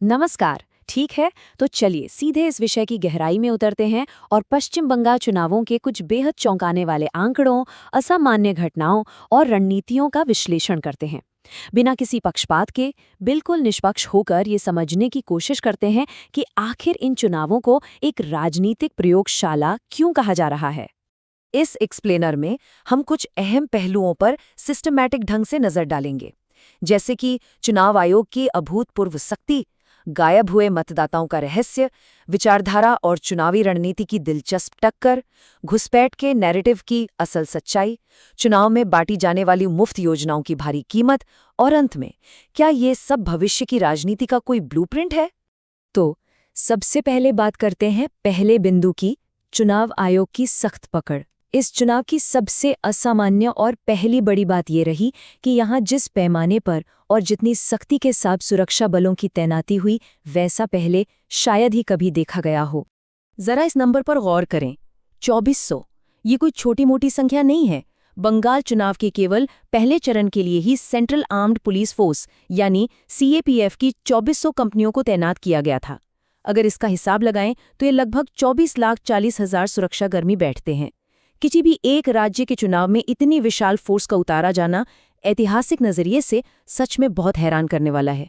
नमस्कार। ठीक है, तो चलिए सीधे इस विषय की गहराई में उतरते हैं और पश्चिम बंगाल चुनावों के कुछ बेहद चौंकाने वाले आंकड़ों, असामान्य घटनाओं और रणनीतियों का विश्लेषण करते हैं। बिना किसी पक्षपात के बिल्कुल निष्पक्ष होकर ये समझने की कोशिश करते हैं कि आखिर इन चुनावों को एक राजनीतिक प्रयोगशाला क्यों कहा जा रहा है। इस एक्सप्लेनर में हम कुछ अहम पहलुओं पर सिस्टमैटिक ढंग से नजर डालेंगे, जैसे कि चुनाव आयोग की अभूतपूर्व शक्ति, गायब हुए मतदाताओं का रहस्य, विचारधारा और चुनावी रणनीति की दिलचस्प टक्कर, घुसपैठ के नैरेटिव की असल सच्चाई, चुनाव में बांटी जाने वाली मुफ्त योजनाओं की भारी कीमत और अंत में क्या ये सब भविष्य की राजनीति का कोई ब्लूप्रिंट है। तो सबसे पहले बात करते हैं पहले बिंदु की, चुनाव आयोग की सख्त पकड़। इस चुनाव की सबसे असामान्य और पहली बड़ी बात ये रही कि यहाँ जिस पैमाने पर और जितनी सख्ती के साथ सुरक्षा बलों की तैनाती हुई, वैसा पहले शायद ही कभी देखा गया हो। जरा इस नंबर पर गौर करें, 2400। ये कोई छोटी मोटी संख्या नहीं है। बंगाल चुनाव के केवल पहले चरण के लिए ही सेंट्रल आर्म्ड पुलिस फोर्स यानी CAPF की 2400 कंपनियों को तैनात किया गया था। अगर इसका हिसाब लगाएं तो ये लगभग 24,40,000 सुरक्षाकर्मी बैठते हैं। किसी भी एक राज्य के चुनाव में इतनी विशाल फोर्स का उतारा जाना ऐतिहासिक नजरिए से सच में बहुत हैरान करने वाला है।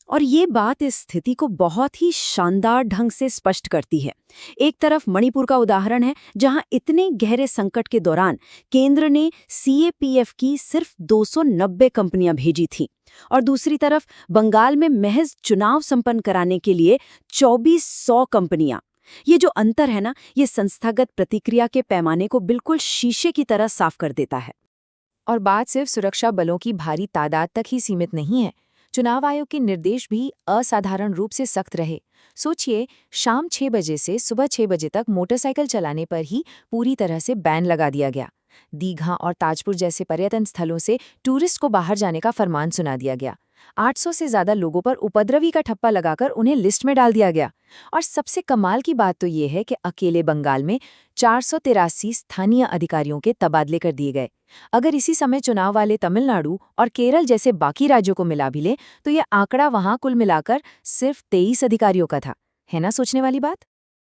और ये बात इस स्थिति को बहुत ही शानदार ढंग से स्पष्ट करती है। एक तरफ मणिपुर का उदाहरण है, जहां इतने गहरे संकट के दौरान केंद्र ने CAPF की सिर्फ 290 कंपनियां भेजी थीं, और दूसरी तरफ बंगाल में महज चुनाव संपन्न कराने के लिए 2400 कंपनियां। ये जो अंतर है ना, ये संस्थागत प्रतिक्रिया के पैमाने को बिल्कुल शीशे की तरह साफ कर देता है। और बात सिर्फ सुरक्षा बलों की भारी तादाद तक ही सीमित नहीं है। चुनाव आयोग के निर्देश भी असाधारण रूप से सख्त रहे। सोचिए, शाम 6 बजे से सुबह 6 बजे तक मोटरसाइकिल चलाने पर ही पूरी तरह से बैन लगा दिया गया। दीघा और ताजपुर जैसे पर्यटन स्थलों से टूरिस्ट को बाहर जाने का फरमान सुना दिया गया। 800 से ज्यादा लोगों पर उपद्रवी का ठप्पा लगाकर उन्हें लिस्ट में डाल दिया गया। और सबसे कमाल की बात तो ये है कि अकेले बंगाल में 483 स्थानीय अधिकारियों के तबादले कर दिए गए। अगर इसी समय चुनाव वाले तमिलनाडु और केरल जैसे बाकी राज्यों को मिला भी ले, तो यह आंकड़ा वहां कुल मिलाकर सिर्फ 23 अधिकारियों का था। है ना सोचने वाली बात।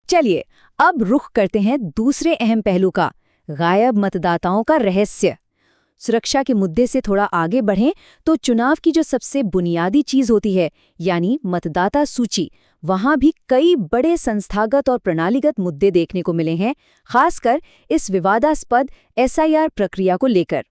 चलिए अब रुख करते हैं दूसरे अहम पहलू का, गायब मतदाताओं का रहस्य। सुरक्षा के मुद्दे से थोड़ा आगे बढ़ें तो चुनाव की जो सबसे बुनियादी चीज होती है, यानी मतदाता सूची, वहां भी कई बड़े संस्थागत और प्रणालीगत मुद्दे देखने को मिले हैं, खासकर इस विवादास्पद SIR प्रक्रिया को लेकर।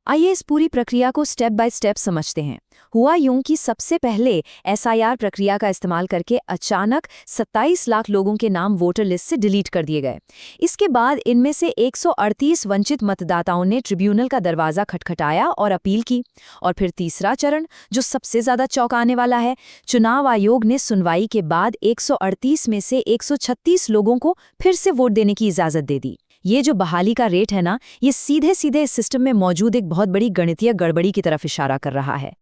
आइए इस पूरी प्रक्रिया को स्टेप बाय स्टेप समझते हैं। हुआ यूं कि सबसे पहले SIR प्रक्रिया का इस्तेमाल करके अचानक 27 लाख लोगों के नाम वोटर लिस्ट से डिलीट कर दिए गए। इसके बाद इनमें से 138 वंचित मतदाताओं ने ट्रिब्यूनल का दरवाजा खटखटाया और अपील की। और फिर तीसरा चरण, जो सबसे ज्यादा चौंकाने वाला है, चुनाव आयोग ने सुनवाई के बाद 138 में से 136 लोगों को फिर से वोट देने की इजाजत दे दी। ये जो बहाली का रेट है ना, ये सीधे सीधे इस सिस्टम में मौजूद एक बहुत बड़ी गणितीय गड़बड़ी की तरफ इशारा कर रहा है।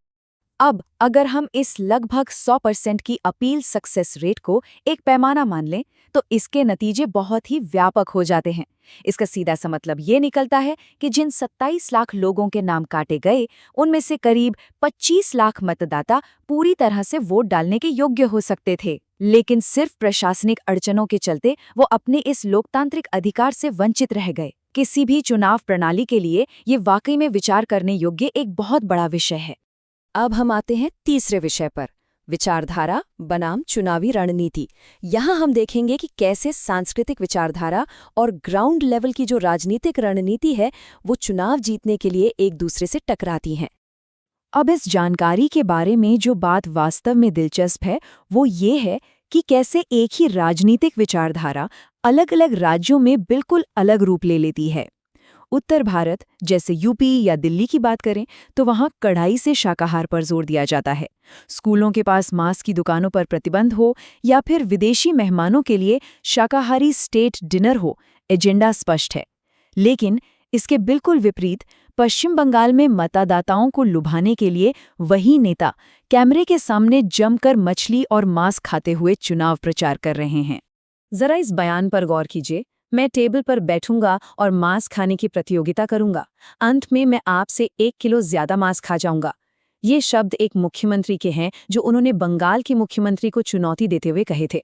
अब अगर हम इस लगभग 100% की अपील सक्सेस रेट को एक पैमाना मान लें, तो इसके नतीजे बहुत ही व्यापक हो जाते हैं। इसका सीधा सा मतलब ये निकलता है कि जिन 27 लाख लोगों के नाम काटे गए, उनमें से करीब 25 लाख मतदाता पूरी तरह से वोट डालने के योग्य हो सकते थे, लेकिन सिर्फ प्रशासनिक अड़चनों के चलते वो अपने इस लोकतांत्रिक अधिकार से वंचित रह गए। किसी भी चुनाव प्रणाली के लिए ये वाकई में विचार करने योग्य एक बहुत बड़ा विषय है। अब हम आते हैं तीसरे विषय पर, विचारधारा बनाम चुनावी रणनीति। यहाँ हम देखेंगे कि कैसे सांस्कृतिक विचारधारा और ग्राउंड लेवल की जो राजनीतिक रणनीति है, वो चुनाव जीतने के लिए एक दूसरे से टकराती हैं। अब इस जानकारी के बारे में जो बात वास्तव में दिलचस्प है, वो ये है कि कैसे एक ही राजनीतिक विचारधारा अलग अलग राज्यों में बिल्कुल अलग रूप ले लेती है। उत्तर भारत जैसे UP या दिल्ली की बात करें तो वहाँ कड़ाई से शाकाहार पर जोर दिया जाता है। स्कूलों के पास मांस की दुकानों पर प्रतिबंध हो या फिर विदेशी मेहमानों के लिए शाकाहारी स्टेट डिनर हो, एजेंडा स्पष्ट है। लेकिन इसके बिल्कुल विपरीत पश्चिम बंगाल में मतदाताओं को लुभाने के लिए वही नेता कैमरे के सामने जमकर मछली और मांस खाते हुए चुनाव प्रचार कर रहे हैं। जरा इस बयान पर गौर कीजिए। मैं टेबल पर बैठूंगा और मांस खाने की प्रतियोगिता करूंगा। अंत में मैं आपसे 1 किलो ज्यादा मांस खा जाऊंगा। ये शब्द एक मुख्यमंत्री के हैं जो उन्होंने बंगाल के मुख्यमंत्री को चुनौती देते हुए कहे थे।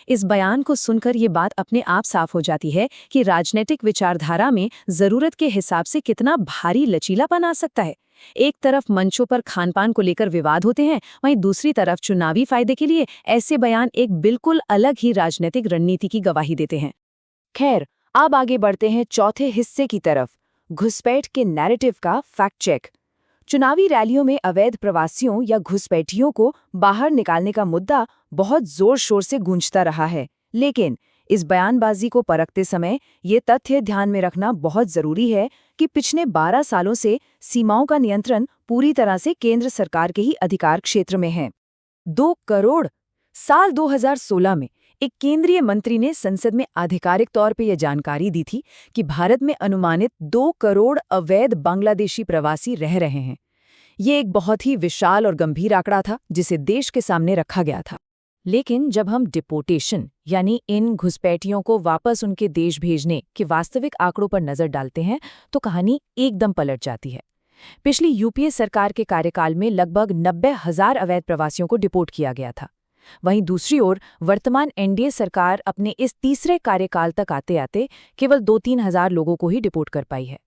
इस बयान को सुनकर ये बात अपने आप साफ हो जाती है कि राजनीतिक विचारधारा में जरूरत के हिसाब से कितना भारी लचीलापन आ सकता है। एक तरफ मंचों पर खानपान को लेकर विवाद होते हैं, वहीं दूसरी तरफ चुनावी फायदे के लिए ऐसे बयान एक बिल्कुल अलग ही राजनीतिक रणनीति की गवाही देते हैं। खैर, अब आगे बढ़ते हैं चौथे हिस्से की तरफ, घुसपैठ के नैरेटिव का फैक्ट चेक। चुनावी रैलियों में अवैध प्रवासियों या घुसपैठियों को बाहर निकालने का मुद्दा बहुत जोर शोर से गूंजता रहा है, लेकिन इस बयानबाजी को परखते समय ये तथ्य ध्यान में रखना बहुत जरूरी है कि पिछले 12 सालों से सीमाओं का नियंत्रण पूरी तरह से केंद्र सरकार के ही अधिकार क्षेत्र में है। 2 करोड़। साल 2016 में एक केंद्रीय मंत्री ने संसद में आधिकारिक तौर पर यह जानकारी दी थी कि भारत में अनुमानित 2 करोड़ अवैध बांग्लादेशी प्रवासी रह रहे हैं। ये एक बहुत ही विशाल और गंभीर आंकड़ा था जिसे देश के सामने रखा गया था। लेकिन जब हम डिपोर्टेशन यानी इन घुसपैठियों को वापस उनके देश भेजने के वास्तविक आंकड़ों पर नजर डालते हैं तो कहानी एकदम पलट जाती है। पिछली यूपीए सरकार के कार्यकाल में लगभग 90,000 अवैध प्रवासियों को डिपोर्ट किया गया था। वहीं दूसरी ओर वर्तमान एनडीए सरकार अपने इस तीसरे कार्यकाल तक आते आते केवल 2-3 हज़ार लोगों को ही डिपोर्ट कर पाई है।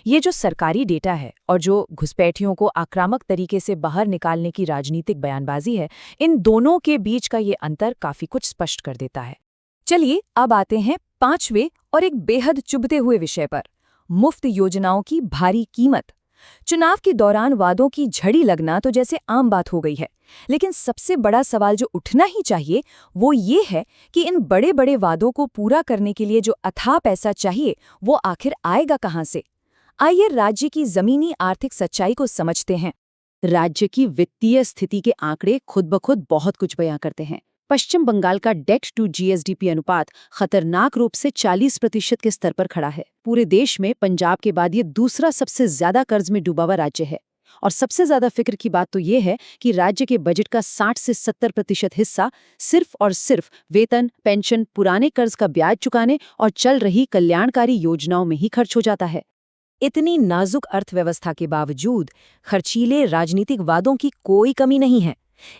ये जो सरकारी डेटा है और जो घुसपैठियों को आक्रामक तरीके से बाहर निकालने की राजनीतिक बयानबाजी है, इन दोनों के बीच का ये अंतर काफी कुछ स्पष्ट कर देता है। चलिए अब आते हैं 5वें और एक बेहद चुभते हुए विषय पर, मुफ्त योजनाओं की भारी कीमत। चुनाव के दौरान वादों की झड़ी लगना तो जैसे आम बात हो गई है, लेकिन सबसे बड़ा सवाल जो उठना ही चाहिए वो ये है कि इन बड़े बड़े वादों को पूरा करने के लिए जो अथाह पैसा चाहिए वो आखिर आएगा कहाँ से। आइए राज्य की जमीनी आर्थिक सच्चाई को समझते हैं। राज्य की वित्तीय स्थिति के आंकड़े खुद ब खुद बहुत कुछ बयां करते हैं। पश्चिम बंगाल का डेट टू जीएसडीपी अनुपात खतरनाक रूप से 40% के स्तर पर खड़ा है। पूरे देश में पंजाब के बाद ये दूसरा सबसे ज्यादा कर्ज में डूबा हुआ राज्य है। और सबसे ज्यादा फिक्र की बात तो ये है कि राज्य के बजट का 60 से 70% हिस्सा सिर्फ और सिर्फ वेतन, पेंशन, पुराने कर्ज का ब्याज चुकाने और चल रही कल्याणकारी योजनाओं में ही खर्च हो जाता है। इतनी नाजुक अर्थव्यवस्था के बावजूद खर्चीले राजनीतिक वादों की कोई कमी नहीं है।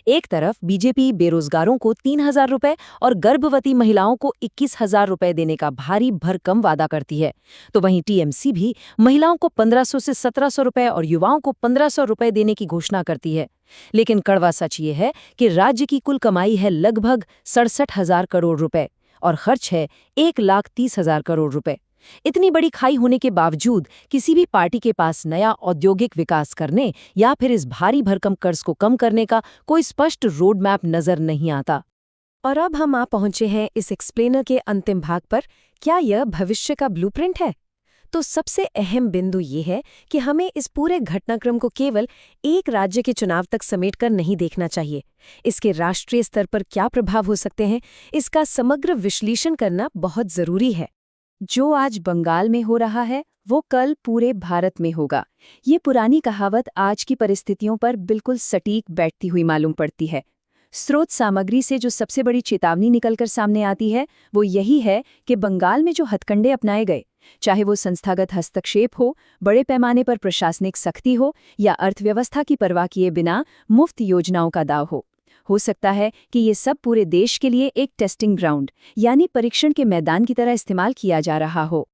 एक तरफ बीजेपी बेरोजगारों को 3,000 रुपए और गर्भवती महिलाओं को 21,000 रुपए देने का भारी भरकम वादा करती है, तो वहीं टीएमसी भी महिलाओं को 1,500 से 1,700 रुपए और युवाओं को 1,500 रुपए देने की घोषणा करती है। लेकिन कड़वा सच ये है कि राज्य की कुल कमाई है लगभग 67,000 करोड़ रुपए और खर्च है 1,30,000 करोड़ रुपए। इतनी बड़ी खाई होने के बावजूद किसी भी पार्टी के पास नया औद्योगिक विकास करने या फिर इस भारी भरकम कर्ज को कम करने का कोई स्पष्ट रोड मैप नजर नहीं आता। और अब हम आ पहुंचे हैं इस एक्सप्लेनर के अंतिम भाग पर। क्या यह भविष्य का ब्लूप्रिंट है? तो सबसे अहम बिंदु ये है कि हमें इस पूरे घटनाक्रम को केवल एक राज्य के चुनाव तक समेटकर नहीं देखना चाहिए। इसके राष्ट्रीय स्तर पर क्या प्रभाव हो सकते हैं, इसका समग्र विश्लेषण करना बहुत जरूरी है। जो आज बंगाल में हो रहा है वो कल पूरे भारत में होगा। ये पुरानी कहावत आज की परिस्थितियों पर बिल्कुल सटीक बैठती हुई मालूम पड़ती है। स्रोत सामग्री से जो सबसे बड़ी चेतावनी निकलकर सामने आती है वो यही है कि बंगाल में जो हथकंडे अपनाए गए, चाहे वो संस्थागत हस्तक्षेप हो, बड़े पैमाने पर प्रशासनिक सख्ती हो या अर्थव्यवस्था की परवाह किए बिना मुफ्त योजनाओं का दाव हो सकता है कि ये सब पूरे देश के लिए एक टेस्टिंग ग्राउंड यानी परीक्षण के मैदान की तरह इस्तेमाल किया जा रहा हो।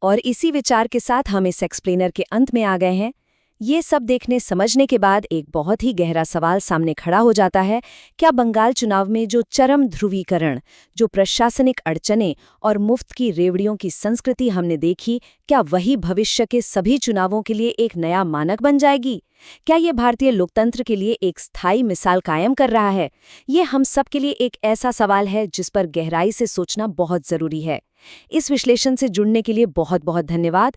और इसी विचार के साथ हम इस एक्सप्लेनर के अंत में आ गए हैं। ये सब देखने समझने के बाद एक बहुत ही गहरा सवाल सामने खड़ा हो जाता है, क्या बंगाल चुनाव में जो चरम ध्रुवीकरण, जो प्रशासनिक अड़चनें और मुफ्त की रेवड़ियों की संस्कृति हमने देखी, क्या वही भविष्य के सभी चुनावों के लिए एक नया मानक बन जाएगी? क्या ये भारतीय लोकतंत्र के लिए एक स्थायी मिसाल कायम कर रहा है? ये हम सब के लिए एक ऐसा सवाल है जिस पर गहराई से सोचना बहुत जरूरी है। इस विश्लेषण से जुड़ने के लिए बहुत बहुत धन्यवाद।